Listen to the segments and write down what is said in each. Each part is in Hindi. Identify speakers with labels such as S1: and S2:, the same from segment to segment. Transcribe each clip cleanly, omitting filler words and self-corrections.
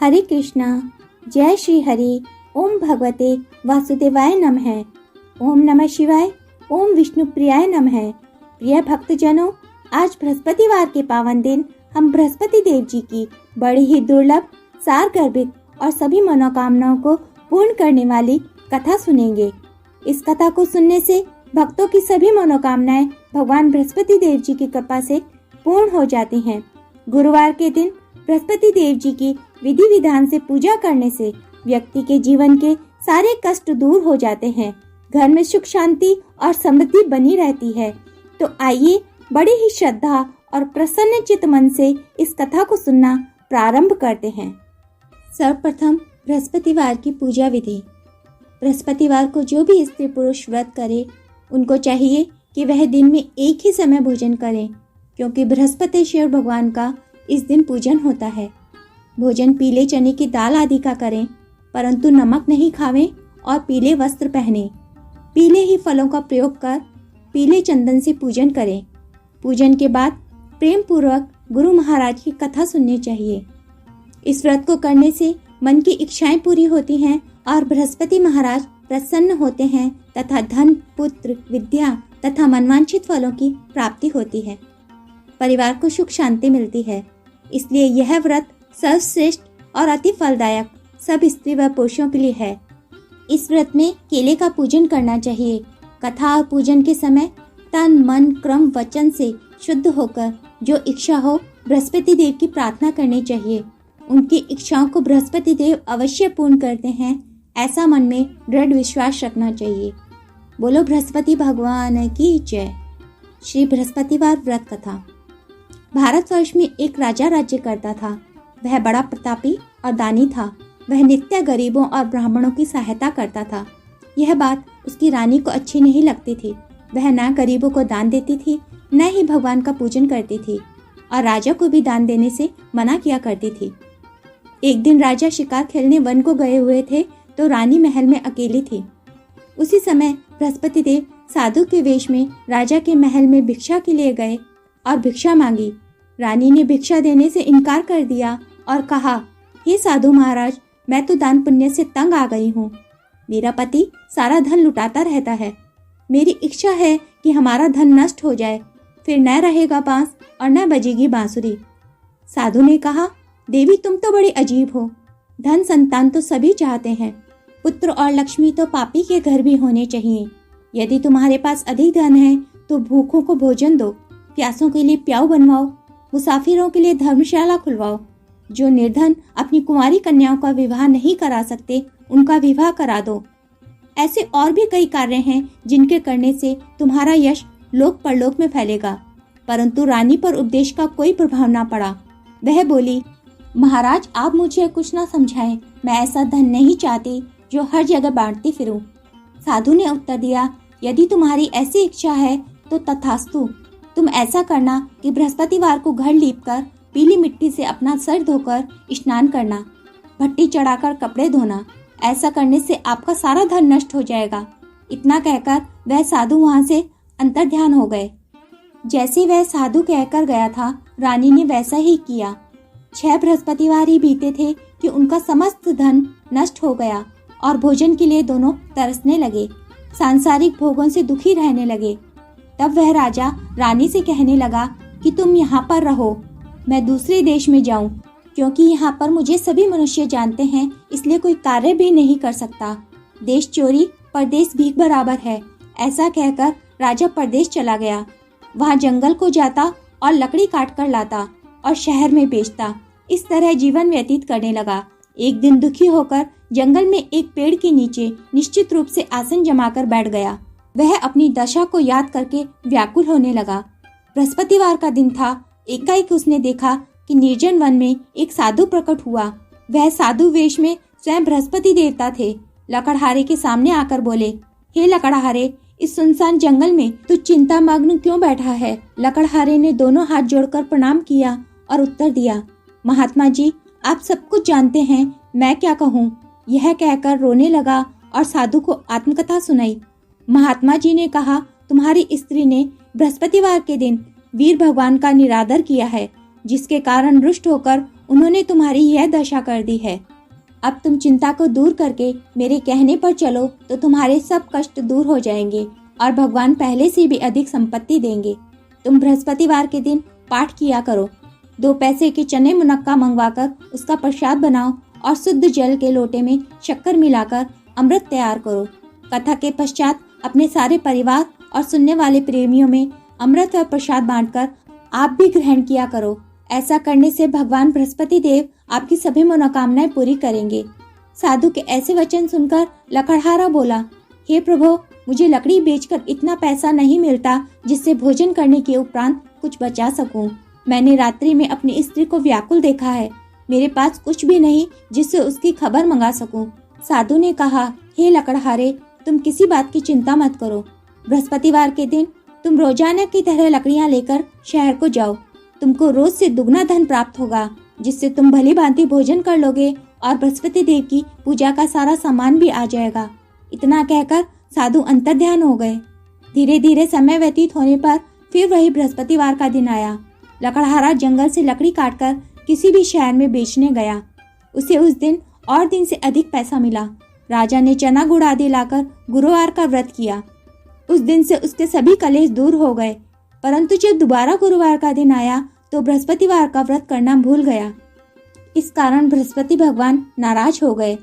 S1: हरे कृष्णा। जय श्री हरि। ओम भगवते वासुदेवाय नमः। ओम नमः शिवाय। ओम विष्णु प्रियाय नमः। प्रिय भक्तजनों, आज बृहस्पतिवार के पावन दिन हम बृहस्पति देव जी की बड़ी ही दुर्लभ, सारगर्भित और सभी मनोकामनाओं को पूर्ण करने वाली कथा सुनेंगे। इस कथा को सुनने से भक्तों की सभी मनोकामनाएं भगवान बृहस्पति देव जी की कृपा से पूर्ण हो जाती हैं। गुरुवार के दिन बृहस्पति देव जी की विधि विधान से पूजा करने से व्यक्ति के जीवन के सारे कष्ट दूर हो जाते हैं, घर में सुख शांति और समृद्धि बनी रहती है। तो आइए बड़ी ही श्रद्धा और प्रसन्न चित्त मन से इस कथा को सुनना प्रारंभ करते हैं। सर्वप्रथम बृहस्पतिवार की पूजा विधि। बृहस्पतिवार को जो भी स्त्री पुरुष व्रत करे, उनको चाहिए कि वह दिन में एक ही समय भोजन करें, क्योंकि बृहस्पतिश्वर भगवान का इस दिन पूजन होता है। भोजन पीले चने की दाल आदि का करें, परंतु नमक नहीं खावें और पीले वस्त्र पहने। पीले ही फलों का प्रयोग कर पीले चंदन से पूजन करें। पूजन के बाद प्रेम पूर्वक गुरु महाराज की कथा सुननी चाहिए। इस व्रत को करने से मन की इच्छाएं पूरी होती हैं और बृहस्पति महाराज प्रसन्न होते हैं तथा धन, पुत्र, विद्या तथा मनवांछित फलों की प्राप्ति होती है। परिवार को सुख शांति मिलती है। इसलिए यह व्रत सर्वश्रेष्ठ और अति फलदायक सब स्त्री व पुरुषों के लिए है। इस व्रत में केले का पूजन करना चाहिए। कथा और पूजन के समय तन, मन, क्रम, वचन से शुद्ध होकर जो इच्छा हो बृहस्पति देव की प्रार्थना करनी चाहिए। उनकी इच्छाओं को बृहस्पति देव अवश्य पूर्ण करते हैं, ऐसा मन में दृढ़ विश्वास रखना चाहिए। बोलो बृहस्पति भगवान की जय। श्री बृहस्पतिवार व्रत कथा। भारतवर्ष में एक राजा राज्य करता था। वह बड़ा प्रतापी और दानी था। वह नित्य गरीबों और ब्राह्मणों की सहायता करता था। यह बात उसकी रानी को अच्छी नहीं लगती थी। वह न गरीबों को दान देती थी, न ही भगवान का पूजन करती थी और राजा को भी दान देने से मना किया करती थी। एक दिन राजा शिकार खेलने वन को गए हुए थे तो रानी महल में अकेली थी। उसी समय बृहस्पति देव साधु के वेश में राजा के महल में भिक्षा के लिए गए और भिक्षा मांगी। रानी ने भिक्षा देने से इनकार कर दिया और कहा, हे साधु महाराज, मैं तो दान पुण्य से तंग आ गई हूँ। मेरा पति सारा धन लुटाता रहता है। मेरी इच्छा है कि हमारा धन नष्ट हो जाए, फिर न रहेगा बांस और न बजेगी बांसुरी। साधु ने कहा, देवी तुम तो बड़ी अजीब हो। धन संतान तो सभी चाहते हैं, पुत्र और लक्ष्मी तो पापी के घर भी होने चाहिए। यदि तुम्हारे पास अधिक धन है तो भूखों को भोजन दो, प्यासों के लिए प्याऊ बनवाओ, मुसाफिरों के लिए धर्मशाला खुलवाओ। जो निर्धन अपनी कुंवारी कन्याओं का विवाह नहीं करा सकते, उनका विवाह करा दो। ऐसे और भी कई कार्य हैं जिनके करने से तुम्हारा यश लोक परलोक में फैलेगा। परंतु रानी पर उपदेश का कोई प्रभाव ना पड़ा। वह बोली, महाराज आप मुझे कुछ ना समझाएं, मैं ऐसा धन नहीं चाहती जो हर जगह बांटती फिरूं। साधु ने उत्तर दिया, यदि तुम्हारी ऐसी इच्छा है तो तथास्तु। तुम ऐसा करना कि बृहस्पतिवार को घर लीपकर पीली मिट्टी से अपना सर धोकर स्नान करना, भट्टी चढ़ाकर कपड़े धोना। ऐसा करने से आपका सारा धन नष्ट हो जाएगा। इतना कहकर वह साधु वहां से अंतर्ध्यान हो गए। जैसे वह साधु कहकर गया था, रानी ने वैसा ही किया। 6 बृहस्पतिवार ही बीते थे कि उनका समस्त धन नष्ट हो गया और भोजन के लिए दोनों तरसने लगे, सांसारिक भोगों से दुखी रहने लगे। तब वह राजा रानी से कहने लगा कि तुम यहाँ पर रहो, मैं दूसरे देश में जाऊं, क्योंकि यहाँ पर मुझे सभी मनुष्य जानते हैं, इसलिए कोई कार्य भी नहीं कर सकता। देश चोरी परदेश भीख बराबर है। ऐसा कहकर राजा परदेश चला गया। वहाँ जंगल को जाता और लकड़ी काट कर लाता और शहर में बेचता। इस तरह जीवन व्यतीत करने लगा। एक दिन दुखी होकर जंगल में एक पेड़ के नीचे निश्चित रूप से आसन जमाकर बैठ गया। वह अपनी दशा को याद करके व्याकुल होने लगा। बृहस्पतिवार का दिन था। एकाएक उसने देखा कि निर्जन वन में एक साधु प्रकट हुआ। वह साधु वेश में स्वयं बृहस्पति देवता थे। लकड़हारे के सामने आकर बोले, हे लकड़हारे, इस सुनसान जंगल में तू चिंता मग्न क्यों बैठा है? लकड़हारे ने दोनों हाथ जोड़कर प्रणाम किया और उत्तर दिया, महात्मा जी, आप सब कुछ जानते हैं, मैं क्या कहूँ। यह कहकर रोने लगा और साधु को आत्मकथा सुनाई। महात्मा जी ने कहा, तुम्हारी स्त्री ने बृहस्पतिवार के दिन वीर भगवान का निरादर किया है, जिसके कारण रुष्ट होकर उन्होंने तुम्हारी यह दशा कर दी है। अब तुम चिंता को दूर करके मेरे कहने पर चलो तो तुम्हारे सब कष्ट दूर हो जाएंगे और भगवान पहले से भी अधिक संपत्ति देंगे। तुम बृहस्पतिवार के दिन पाठ किया करो। 2 पैसे के चने मुनक्का मंगवाकर उसका प्रसाद बनाओ और शुद्ध जल के लोटे में शक्कर मिलाकर अमृत तैयार करो। कथा के पश्चात अपने सारे परिवार और सुनने वाले प्रेमियों में अमृत व प्रसाद बांटकर आप भी ग्रहण किया करो। ऐसा करने से भगवान बृहस्पति देव आपकी सभी मनोकामनाएं पूरी करेंगे। साधु के ऐसे वचन सुनकर लकड़हारा बोला, हे प्रभु, मुझे लकड़ी बेचकर इतना पैसा नहीं मिलता जिससे भोजन करने के उपरांत कुछ बचा सकूं। मैंने रात्रि में अपनी स्त्री को व्याकुल देखा है। मेरे पास कुछ भी नहीं जिससे उसकी खबर मंगा सकूं। साधु ने कहा, हे लकड़हारे, तुम किसी बात की चिंता मत करो। बृहस्पतिवार के दिन तुम रोजाना की तरह लकड़ियां लेकर शहर को जाओ। तुमको रोज से दुगना धन प्राप्त होगा, जिससे तुम भली भांति भोजन कर लोगे और बृहस्पति देव की पूजा का सारा सामान भी आ जाएगा। इतना कहकर साधु अंतर्ध्यान हो गए। धीरे धीरे समय व्यतीत होने पर फिर वही बृहस्पतिवार का दिन आया। लकड़हारा जंगल से लकड़ी काटकर किसी भी शहर में बेचने गया। उसे उस दिन और दिन से अधिक पैसा मिला। राजा ने चना गुड़ आदि लाकर गुरुवार का व्रत किया। उस दिन से उसके सभी कलेश दूर हो गए। परंतु जब दोबारा गुरुवार का दिन आया तो बृहस्पतिवार का व्रत करना भूल गया। इस कारण बृहस्पति भगवान नाराज हो गए।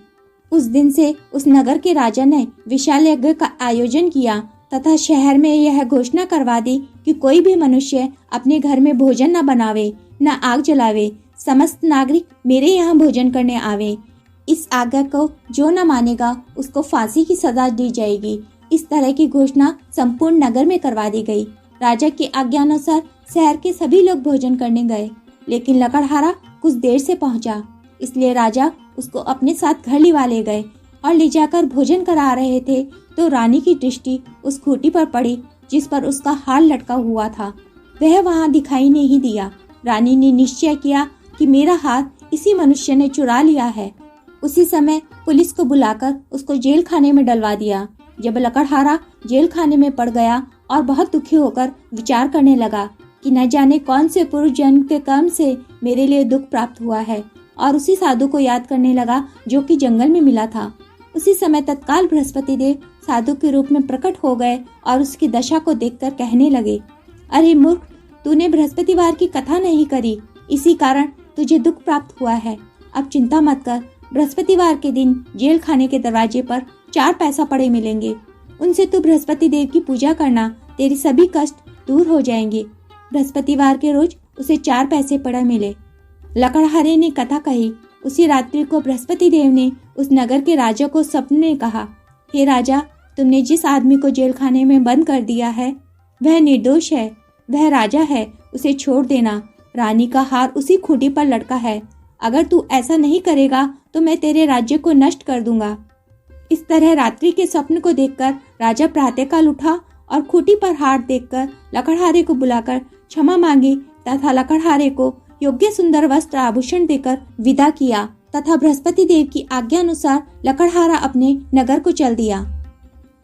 S1: उस दिन से उस नगर के राजा ने विशाल यज्ञ का आयोजन किया तथा शहर में यह घोषणा करवा दी कि कोई भी मनुष्य अपने घर में भोजन न बनावे, न आग जलावे। समस्त नागरिक मेरे यहाँ भोजन करने आवे। इस आज्ञा को जो न मानेगा उसको फांसी की सजा दी जाएगी। इस तरह की घोषणा संपूर्ण नगर में करवा दी गई। राजा की आज्ञानुसार शहर के सभी लोग भोजन करने गए, लेकिन लकड़हारा कुछ देर से पहुंचा। इसलिए राजा उसको अपने साथ घर लिवा ले गए और ले जाकर भोजन करा रहे थे तो रानी की दृष्टि उस खूंटी पर पड़ी जिस पर उसका हार लटका हुआ था। वह वहां दिखाई नहीं दिया। रानी ने निश्चय किया कि मेरा हार इसी मनुष्य ने चुरा लिया है। उसी समय पुलिस को बुलाकर उसको जेल खाने में डलवा दिया। जब लकड़हारा जेल खाने में पड़ गया और बहुत दुखी होकर विचार करने लगा कि न जाने कौन से पुरुष जन्म के कर्म से मेरे लिए दुख प्राप्त हुआ है, और उसी साधु को याद करने लगा जो कि जंगल में मिला था। उसी समय तत्काल बृहस्पति देव साधु के रूप में प्रकट हो गए और उसकी दशा को देखकर कहने लगे, अरे मूर्ख, तूने बृहस्पतिवार की कथा नहीं करी, इसी कारण तुझे दुख प्राप्त हुआ है। अब चिंता मत कर, बृहस्पतिवार के दिन जेल खाने के दरवाजे पर 4 पैसा पड़े मिलेंगे। उनसे तू बृहस्पति देव की पूजा करना, तेरी सभी कष्ट दूर हो जाएंगे। बृहस्पतिवार के रोज उसे 4 पैसे पड़े मिले। लकड़हारे ने कथा कही। उसी रात्रि को बृहस्पति देव ने उस नगर के राजा को सपने में कहा, हे राजा, तुमने जिस आदमी को जेल खाने में बंद कर दिया है वह निर्दोष है, वह राजा है, उसे छोड़ देना। रानी का हार उसी खूंटी पर लटका है। अगर तू ऐसा नहीं करेगा तो मैं तेरे राज्य को नष्ट कर दूंगा। इस तरह रात्रि के स्वप्न को देखकर राजा प्रातःकाल उठा और खूंटी पर हार देखकर लकड़हारे को बुलाकर क्षमा मांगी तथा लकड़हारे को योग्य सुंदर वस्त्र आभूषण देकर विदा किया तथा बृहस्पति देव की आज्ञा अनुसार लकड़हारा अपने नगर को चल दिया।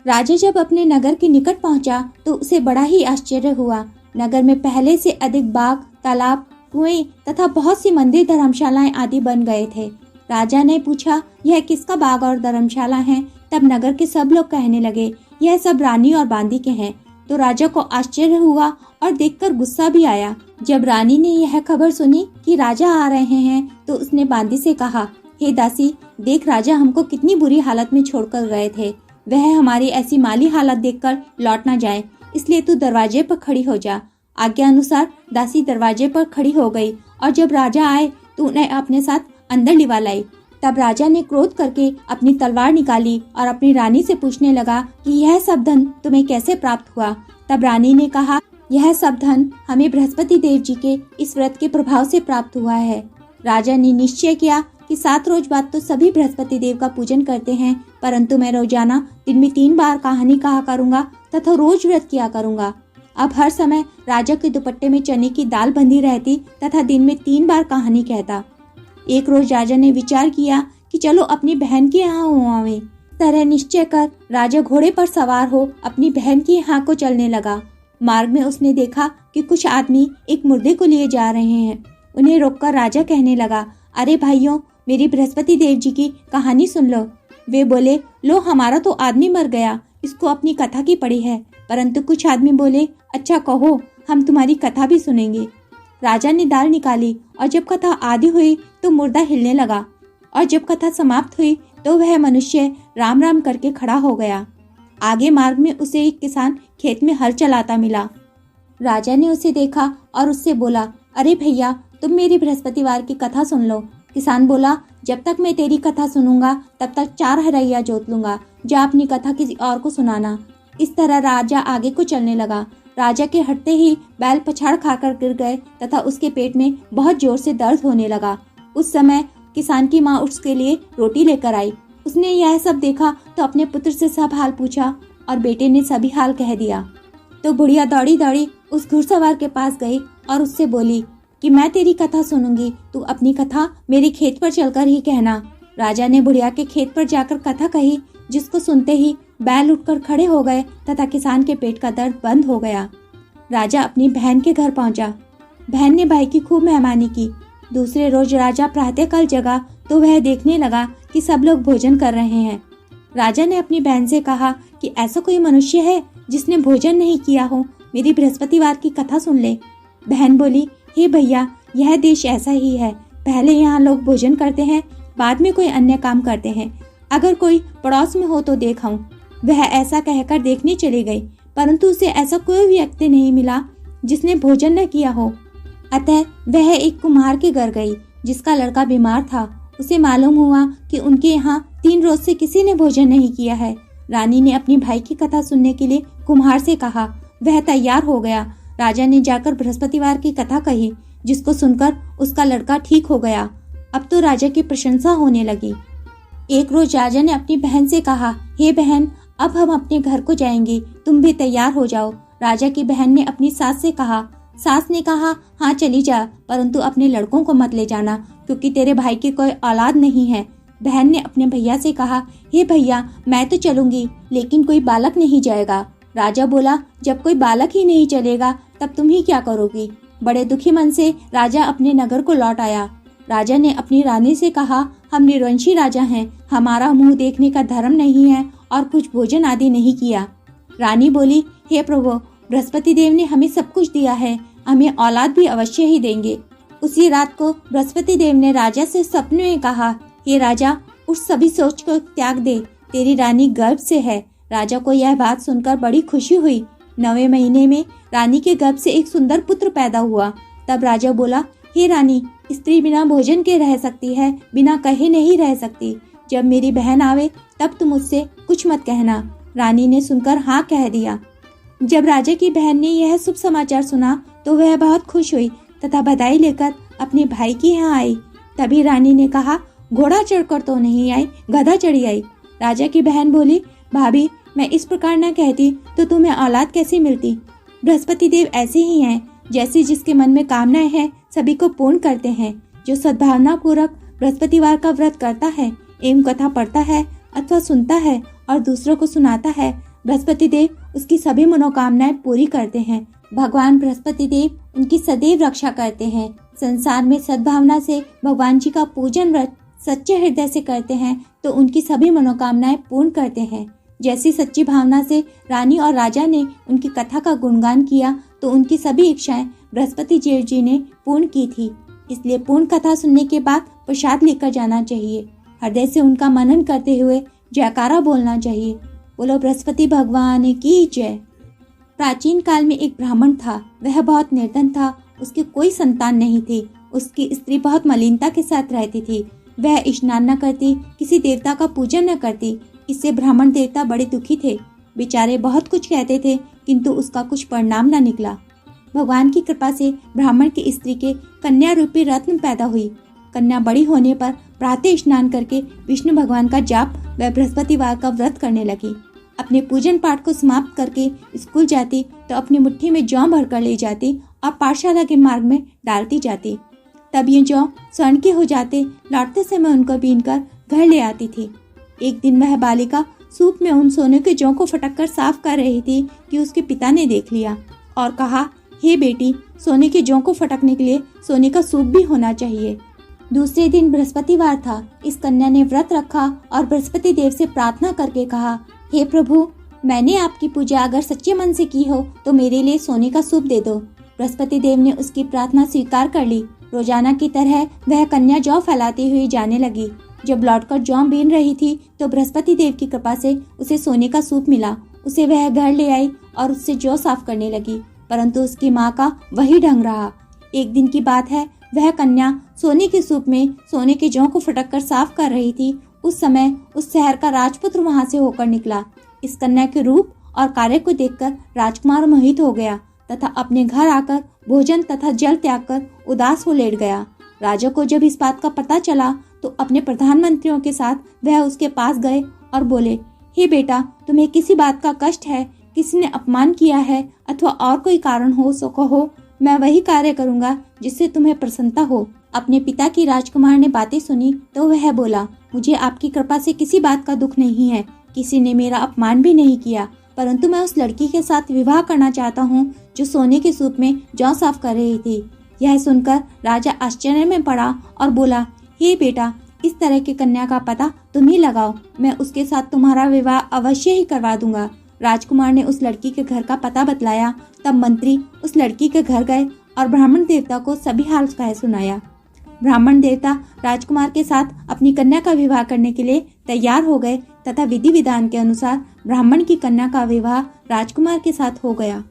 S1: राजा जब अपने नगर के निकट पहुंचा तो उसे बड़ा ही आश्चर्य हुआ। नगर में पहले से अधिक बाग, तालाब, कुएं तथा बहुत सी मंदिर, धर्मशालाएं आदि बन गए थे। राजा ने पूछा, यह किसका बाग और धर्मशाला है? तब नगर के सब लोग कहने लगे, यह सब रानी और बांदी के हैं। तो राजा को आश्चर्य हुआ और देखकर गुस्सा भी आया। जब रानी ने यह खबर सुनी कि राजा आ रहे हैं तो उसने बांदी से कहा, हे दासी, देख राजा हमको कितनी बुरी हालत में छोड़कर गए थे। वह हमारी ऐसी माली हालत देखकर लौट न जाए, इसलिए तू दरवाजे पर खड़ी हो जा। आज्ञा अनुसार दासी दरवाजे पर खड़ी हो गई और जब राजा आए तो उन्हें अपने साथ अंदर लिवा लाई। तब राजा ने क्रोध करके अपनी तलवार निकाली और अपनी रानी से पूछने लगा कि यह सब धन तुम्हें कैसे प्राप्त हुआ? तब रानी ने कहा, यह सब धन हमें बृहस्पति देव जी के इस व्रत के प्रभाव से प्राप्त हुआ है। राजा ने निश्चय किया कि 7 रोज बाद तो सभी बृहस्पति देव का पूजन करते हैं, परंतु मैं रोजाना दिन में 3 बार कहानी कहा करूंगा तथा रोज व्रत किया करूंगा। अब हर समय राजा के दुपट्टे में चने की दाल बंधी रहती तथा दिन में 3 बार कहानी कहता। एक रोज राजा ने विचार किया कि चलो अपनी बहन के यहाँ हो आवे। तरह निश्चय कर राजा घोड़े पर सवार हो अपनी बहन के यहाँ को चलने लगा। मार्ग में उसने देखा कि कुछ आदमी एक मुर्दे को लिए जा रहे हैं। उन्हें रोककर राजा कहने लगा, अरे भाइयों, मेरी बृहस्पति देव जी की कहानी सुन लो। वे बोले, लो हमारा तो आदमी मर गया, इसको अपनी कथा की पड़ी है। परंतु कुछ आदमी बोले, अच्छा कहो, हम तुम्हारी कथा भी सुनेंगे। राजा ने दाल निकाली और जब कथा आधी हुई तो मुर्दा हिलने लगा, और जब कथा समाप्त हुई तो वह मनुष्य राम राम करके खड़ा हो गया। आगे मार्ग में उसे एक किसान खेत में हल चलाता मिला। राजा ने उसे देखा और उससे बोला, अरे भैया, तुम मेरी बृहस्पतिवार की कथा सुन लो। किसान बोला, जब तक मैं तेरी कथा सुनूंगा तब तक 4 हरैया जोत लूंगा, जा अपनी कथा किसी और को सुनाना। इस तरह राजा आगे को चलने लगा। राजा के हटते ही बैल पछाड़ खाकर गिर गए तथा उसके पेट में बहुत जोर से दर्द होने लगा। उस समय किसान की माँ उसके लिए रोटी लेकर आई। उसने यह सब देखा तो अपने पुत्र से सब हाल पूछा और बेटे ने सभी हाल कह दिया। तो बुढ़िया दौड़ी दौड़ी उस घुड़सवार के पास गई और उससे बोली कि मैं तेरी कथा सुनूंगी, तू अपनी कथा मेरे खेत पर चलकर ही कहना। राजा ने बुढ़िया के खेत पर जाकर कथा कही, जिसको सुनते ही बैल उठकर खड़े हो गए तथा किसान के पेट का दर्द बंद हो गया। राजा अपनी बहन के घर पहुंचा। बहन ने भाई की खूब मेहमानी की। दूसरे रोज राजा प्रातःकाल जगा तो वह देखने लगा कि सब लोग भोजन कर रहे हैं। राजा ने अपनी बहन से कहा कि ऐसा कोई मनुष्य है जिसने भोजन नहीं किया हो, मेरी बृहस्पतिवार की कथा सुन ले। बहन बोली, हे भैया, यह देश ऐसा ही है, पहले यहाँ लोग भोजन करते हैं, बाद में कोई अन्य काम करते हैं। अगर कोई पड़ोस में हो तो देखाऊं। वह ऐसा कहकर देखने चली गई, परंतु उसे ऐसा कोई व्यक्ति नहीं मिला जिसने भोजन न किया हो। अतः वह एक कुम्हार के घर गई जिसका लड़का बीमार था। उसे मालूम हुआ कि उनके यहाँ 3 रोज से किसी ने भोजन नहीं किया है। रानी ने अपनी भाई की कथा सुनने के लिए कुम्हार से कहा। वह तैयार हो गया। राजा ने जाकर बृहस्पतिवार की कथा कही, जिसको सुनकर उसका लड़का ठीक हो गया। अब तो राजा की प्रशंसा होने लगी। एक रोज राजा ने अपनी बहन से कहा, हे बहन, अब हम अपने घर को जाएंगे, तुम भी तैयार हो जाओ। राजा की बहन ने अपनी सास से कहा। सास ने कहा, हाँ चली जा, परंतु अपने लड़कों को मत ले जाना, क्योंकि तेरे भाई की कोई औलाद नहीं है। बहन ने अपने भैया से कहा, हे भैया, मैं तो चलूंगी, लेकिन कोई बालक नहीं जाएगा। राजा बोला, जब कोई बालक ही नहीं चलेगा तब तुम ही क्या करोगी। बड़े दुखी मन से राजा अपने नगर को लौट आया। राजा ने अपनी रानी से कहा, हम निर्वंशी राजा हैं, हमारा मुंह देखने का धर्म नहीं है और कुछ भोजन आदि नहीं किया। रानी बोली, हे प्रभु, बृहस्पति देव ने हमें सब कुछ दिया है, हमें औलाद भी अवश्य ही देंगे। उसी रात को बृहस्पति देव ने राजा से सपने में कहा, हे राजा, उस सभी सोच को त्याग दे, तेरी रानी गर्भ से है। राजा को यह बात सुनकर बड़ी खुशी हुई। 9वें महीने में रानी के गर्भ से एक सुंदर पुत्र पैदा हुआ। तब राजा बोला, हे रानी, स्त्री बिना भोजन के रह सकती है, बिना कहे नहीं रह सकती। जब मेरी बहन आवे तब तुम उससे कुछ मत कहना। रानी ने सुनकर हाँ कह दिया। जब राजा की बहन ने यह शुभ समाचार सुना तो वह बहुत खुश हुई तथा बधाई लेकर अपने भाई के यहाँ आई। तभी रानी ने कहा, घोड़ा चढ़कर तो नहीं आई, गधा चढ़ी आई। राजा की बहन बोली, भाभी, मैं इस प्रकार न कहती तो तुम्हें औलाद कैसे मिलती। बृहस्पति देव ऐसे ही हैं, जैसे जिसके मन में कामनाएं हैं सभी को पूर्ण करते हैं। जो सद्भावना पूर्वक बृहस्पतिवार का व्रत करता है एवं कथा पढ़ता है अथवा सुनता है और दूसरों को सुनाता है, बृहस्पति देव उसकी सभी मनोकामनाएं पूरी करते हैं। भगवान बृहस्पति देव उनकी सदैव रक्षा करते हैं। संसार में सद्भावना से भगवान जी का पूजन व्रत सच्चे हृदय से करते हैं तो उनकी सभी मनोकामनाएं पूर्ण करते हैं। जैसी सच्ची भावना से रानी और राजा ने उनकी कथा का गुणगान किया तो उनकी सभी इच्छाएं बृहस्पति देव जी ने पूर्ण की थी। इसलिए पूर्ण कथा सुनने के बाद प्रसाद लेकर जाना चाहिए। हृदय से उनका मनन करते हुए जयकारा बोलना चाहिए। बोलो बृहस्पति भगवान की जय। प्राचीन काल में एक ब्राह्मण था। वह बहुत निर्धन था। उसकी कोई संतान नहीं थी। उसकी स्त्री बहुत मलिनता के साथ रहती थी। वह स्नान न करती, किसी देवता का पूजन न करती। इससे ब्राह्मण देवता बड़े दुखी थे। बेचारे बहुत कुछ कहते थे, किंतु उसका कुछ परिणाम न निकला। भगवान की कृपा से ब्राह्मण की स्त्री के कन्या रूपी रत्न पैदा हुई। कन्या बड़ी होने पर प्रातः स्नान करके विष्णु भगवान का जाप व बृहस्पतिवार का व्रत करने लगी। अपने पूजन पाठ को समाप्त करके स्कूल जाती तो अपनी मुट्ठी में जौ भरकर ले जाती और पाठशाला के मार्ग में डालती जाती। तब ये जौ स्वर्ण के हो जाते। लौटते समय उनको बीनकर घर ले आती थी। एक दिन वह बालिका सूप में उन सोने के जौ को फटक कर साफ कर रही थी कि उसके पिता ने देख लिया और कहा, हे बेटी, सोने के जौ को फटकने के लिए सोने का सूप भी होना चाहिए। दूसरे दिन बृहस्पतिवार था। इस कन्या ने व्रत रखा और बृहस्पति देव से प्रार्थना करके कहा, हे प्रभु, मैंने आपकी पूजा अगर सच्चे मन से की हो तो मेरे लिए सोने का सूप दे दो। बृहस्पति देव ने उसकी प्रार्थना स्वीकार कर ली। रोजाना की तरह वह कन्या जौ फैलाती हुई जाने लगी। जब लौटकर जौ बीन रही थी तो बृहस्पति देव की कृपा से उसे सोने का सूप मिला। उसे वह घर ले आई और उससे जौ साफ करने लगी, परंतु उसकी माँ का वही ढंग रहा। एक दिन की बात है, वह कन्या सोने के सूप में सोने के जौ को फटक कर साफ कर रही थी। उस समय उस शहर का राजपुत्र वहां से होकर निकला। इस कन्या के रूप और कार्य को देखकर राजकुमार मोहित हो गया तथा अपने घर आकर भोजन तथा जल त्याग कर उदास हो लेट गया। राजा को जब इस बात का पता चला तो अपने प्रधानमंत्रियों के साथ वह उसके पास गए और बोले, हे बेटा, तुम्हें किसी बात का कष्ट है, किसी ने अपमान किया है अथवा और कोई कारण हो सो कहो, मैं वही कार्य करूंगा जिससे तुम्हें प्रसन्नता हो। अपने पिता की राजकुमार ने बातें सुनी तो वह बोला, मुझे आपकी कृपा से किसी बात का दुख नहीं है, किसी ने मेरा अपमान भी नहीं किया, परंतु मैं उस लड़की के साथ विवाह करना चाहता हूँ जो सोने के सूप में जौ साफ कर रही थी। यह सुनकर राजा आश्चर्य में पड़ा और बोला, हे बेटा, इस तरह की कन्या का पता तुम ही लगाओ, मैं उसके साथ तुम्हारा विवाह अवश्य ही करवा दूंगा। राजकुमार ने उस लड़की के घर का पता बतलाया। तब मंत्री उस लड़की के घर गए और ब्राह्मण देवता को सभी हाल कह सुनाया। ब्राह्मण देवता राजकुमार के साथ अपनी कन्या का विवाह करने के लिए तैयार हो गए तथा विधि विधान के अनुसार ब्राह्मण की कन्या का विवाह राजकुमार के साथ हो गया।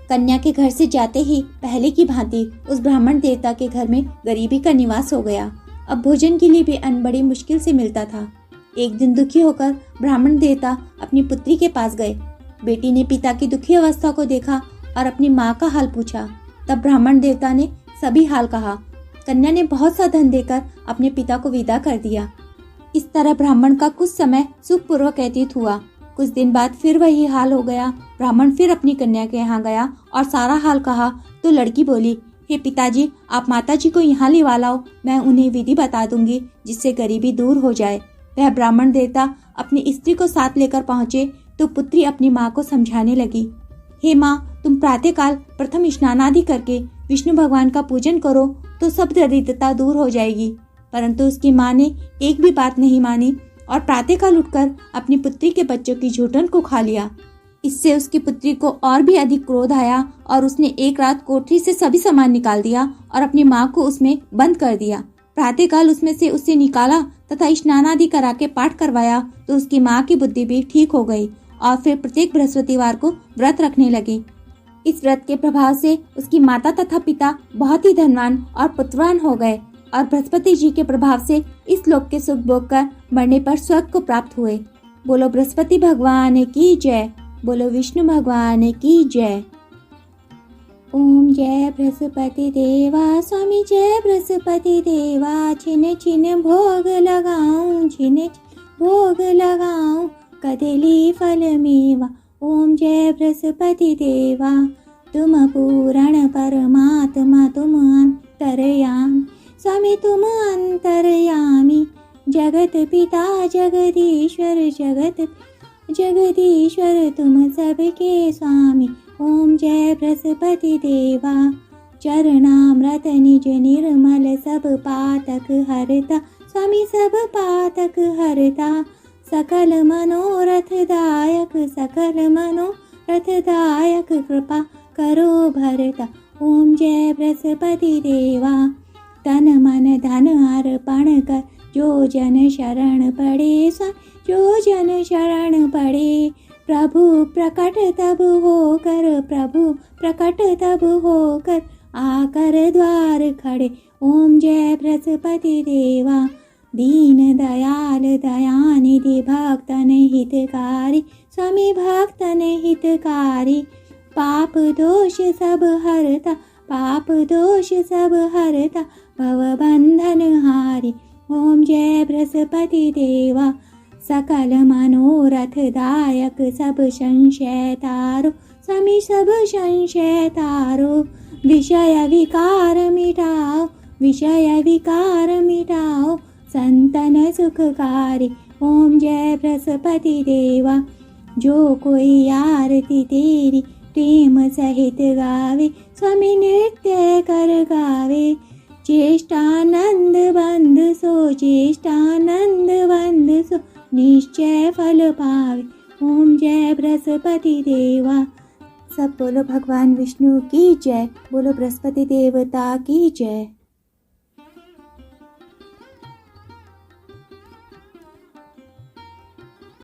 S1: कन्या के घर से जाते ही पहले की भांति उस ब्राह्मण देवता के घर में गरीबी का निवास हो गया। अब भोजन के लिए भी अन्न बड़ी मुश्किल से मिलता था। एक दिन दुखी होकर ब्राह्मण देवता अपनी पुत्री के पास गए। बेटी ने पिता की दुखी अवस्था को देखा और अपनी माँ का हाल पूछा। तब ब्राह्मण देवता ने सभी हाल कहा। कन्या ने बहुत सा धन देकर अपने पिता को विदा कर दिया। इस तरह ब्राह्मण का कुछ समय सुखपूर्वक व्यतीत हुआ। कुछ दिन बाद फिर वही हाल हो गया। ब्राह्मण फिर अपनी कन्या के यहाँ गया और सारा हाल कहा तो लड़की बोली, हे पिताजी, आप माताजी को यहाँ लिवा लाओ, मैं उन्हें विधि बता दूंगी जिससे गरीबी दूर हो जाए। वह ब्राह्मण देवता अपनी स्त्री को साथ लेकर पहुँचे तो पुत्री अपनी माँ को समझाने लगी, हे माँ, तुम प्रातःकाल प्रथम स्नान आदि करके विष्णु भगवान का पूजन करो तो सब दरिद्रता दूर हो जाएगी। परंतु उसकी माँ ने एक भी बात नहीं मानी और प्रातःकाल उठकर अपनी पुत्री के बच्चों की झूठन को खा लिया। इससे उसकी पुत्री को और भी अधिक क्रोध आया और उसने एक रात कोठरी से सभी सामान निकाल दिया और अपनी माँ को उसमें बंद कर दिया। प्रातःकाल उसमें से उसे निकाला तथा स्नान आदि करा के पाठ करवाया तो उसकी माँ की बुद्धि भी ठीक हो गई और फिर प्रत्येक बृहस्पतिवार को व्रत रखने लगी। इस व्रत के प्रभाव से उसकी माता तथा पिता बहुत ही धनवान और पुत्रवान हो गए और बृहस्पति जी के प्रभाव से इस लोक के सुख भोग कर मरने पर स्वर्ग को प्राप्त हुए। बोलो बृहस्पति भगवान की जय। बोलो विष्णु भगवान की जय। ओम जय बृहस्पति देवा, स्वामी जय बृहस्पति देवा। छिन छिन भोग लगाऊं, छिन भोग लगाऊं, कदली फल मेवा। ओम जय बृहस्पति देवा, तुम पूर्ण परमात्मा, तुम अंतरयामी, स्वामी तुम अंतरयामी। जगत पिता जगदीश्वर, जगदीश्वर तुम सबके स्वामी। ओम जय बृहस्पति देवा, चरणामृत निज निर्मल, सब पातक हरता, स्वामी सब पातक हरता। सकल मनोरथ दायक, सकल मनोरथ दायक, कृपा करो भरता। ओम जय बृहस्पति देवा, तन मन धन अर्पण कर, जो जन शरण पड़े, जो जन शरण पड़े। प्रभु प्रकट तब होकर, प्रभु प्रकट तब होकर, आकर द्वार खड़े। ओम जय बृहस्पति देवा, दीन दयाल दयानिधि, भक्तन हितकारी, स्वामी भक्तन हितकारी। पाप दोष सब हरता, पाप दोष सब हरता, भव बंधन हारी। ओम जय बृहस्पति देवा, सकल मनोरथ दायक, सब संशय तारो, स्वामी सब संशय तारो। विषय विकार मिटाओ, विषय विकार मिटाओ, संतन सुखकारी। ओम जय बृहस्पति देवा, जो कोई आरती तेरी प्रेम सहित गावे, स्वामी नृत्य कर गावे, चेष्टानंद बंद सो, चेष्टानंद बंद सो, निश्चय फल पावे। ओम जय बृहस्पति देवा। सब बोलो भगवान विष्णु की जय, बोलो बृहस्पति देवता की जय।